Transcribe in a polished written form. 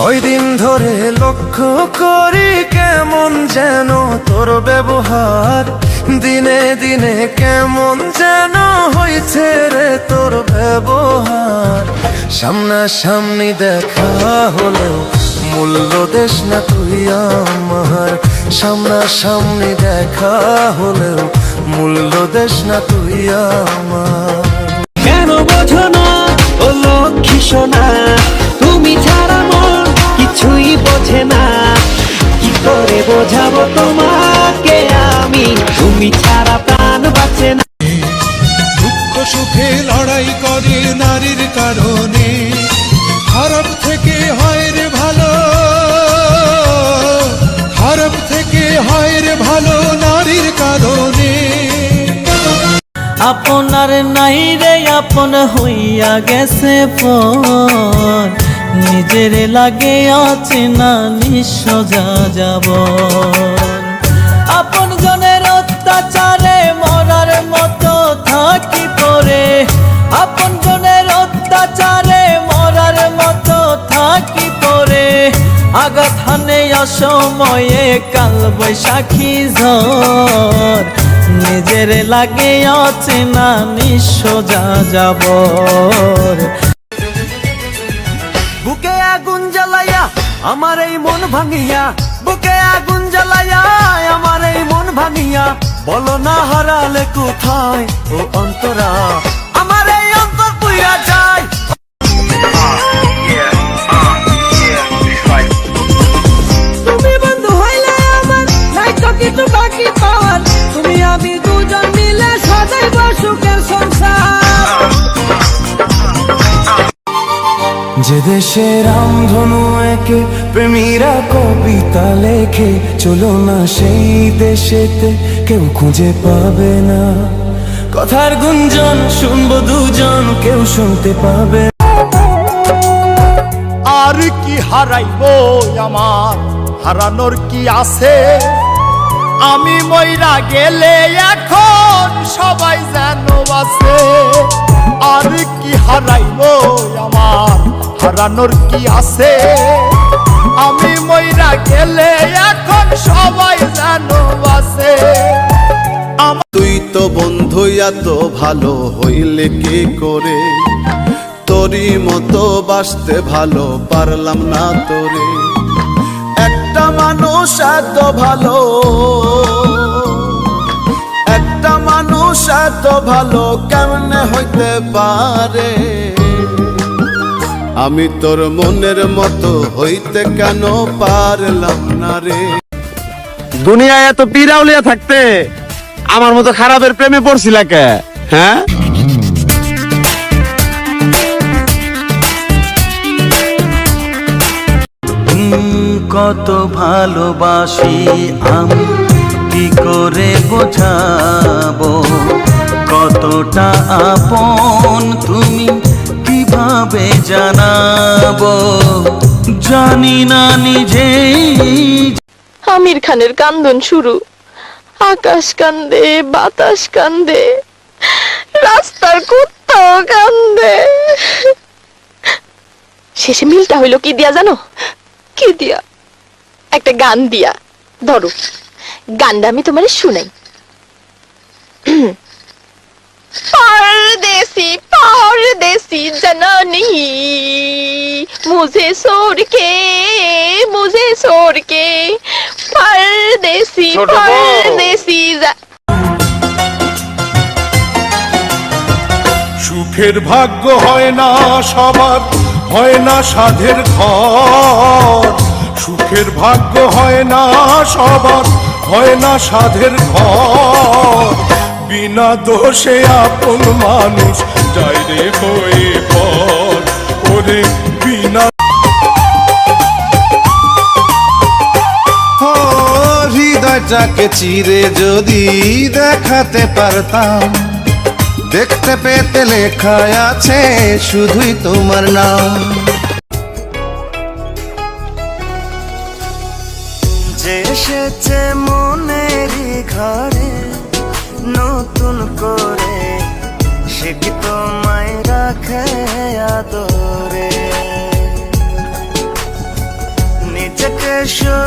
কয়দিন ধরে লক্ষ্য করি কেমন যেন তোর ব্যবহার, দিনে দিনে কেমন যেন হয়েছে রে তোর ব্যবহার। সামনাসামনি দেখা হলেও মূল্য দেশ না তুই আমার, সামনাসামনি দেখা হলেও মূল্য দেশ না তুই আমার। কেন বোঝো না ও লক্ষ্মী সোনা, তুমি ছাড়া মন কিছুই বোঝে না। কি করে বোঝাবো তোমাকে আমি, তুমি ছাড়া প্রাণ বাঁচে না। দুঃখ সুখে লড়াই করে নারীর কারণে, খারাপ থেকে হয় রে ভালো, খারাপ থেকে হয় রে ভালো নারীর কারণে। আপনার নাই রে আপন হইয়া গেছে পর, নিজের লাগে আছে না নিঃস্ব যাব। আপন জনের অত্যাচারে মরার মতো থাকি পরে, আপন জনের অত্যাচারে মরার মতো থাকি পরে। আঘাত হানে অসময়ে কাল বৈশাখী ঝড়, নিজের লাগে আছে না নিঃস্ব যাব। বুকে আগুন জ্বালাইয়া আমার এই মন ভাঙিয়া, বুকে আগুন জ্বালাইয়া আমার এই মন ভাঙিয়া। বলো না হারালে কোথায় ও অন্তরা, আমার এই অন্তর পুইরা যায়। তুমি বন্ধু হইলে আমার নাই তো কিছু বাকি পাওয়ার, তুমি আমি দুজন মিলে সাজাইব সুখের সংসার। যে দেশে রামধনু একে প্রেমীরা কবিতা লেখে, চলো না সেই দেশেতে কেউ খুঁজে পাবে না। কথার গুঞ্জন শুনবো দুজন, কেউ শুনতে পাবে। আর কি হারাইবো আমার, হারানোর কি আছে? আমি মইরা গেলে এখন সবাই যেন আছে। আর কি হারাইবো আমার, হারানোর কি আছে? আমি মইরা গেলে এখন সবাই যেন আছে। তুই তো বন্ধু এত ভালো হইলে কি করে, তোরই মতো বাসতে ভালো পারলাম না তোরে। একটা মানুষ এত ভালো, একটা মানুষ এত ভালো কেমনে হইতে পারে? আমি তোর মনের মতো হইতে কেন পারলাম না রে? দুনিয়ায় এত পিরাউলিয়া থাকতে আমার মতো খারাপের প্রেমে পড়ছিলা কে? হ্যাঁ, কত ভালোবাসি আমি কি করে বোঝাবো, কতটা আপন তুমি কিভাবে জানাবো, জানি না নিজেই। আমির খানের কান্দন শুরু, আকাশ কান্দে, বাতাস কান্দে, রাস্তার কুত্তাও কান্দে। শেষে মিলটা হইলো কি দিয়া জানো? কি দিয়া? একটা গান দিয়া। ধরো গানটা আমি তোমার শুনাই। परदेसी परदेसी जननी मुझे छोड़ के परदेसी परदेसी। সুখের ভাগ্য হয় না সবার, হয় না সাধের ঘর। সুখের ভাগ্য হয় না সবার, হয় না সাধের ঘর। বিনা দোষে আপন মানুষ যায় রে বয়ে পর, ওরে বিনা। হৃদয়টাকে চিরে যদি দেখাতে পারতাম, দেখতে পেতে লেখা আছে শুধুই তোমার নাম। যে এসেছে মনেরই ঘরে নতুন করে, সে কি তোমায় রাখে আদরে? এসো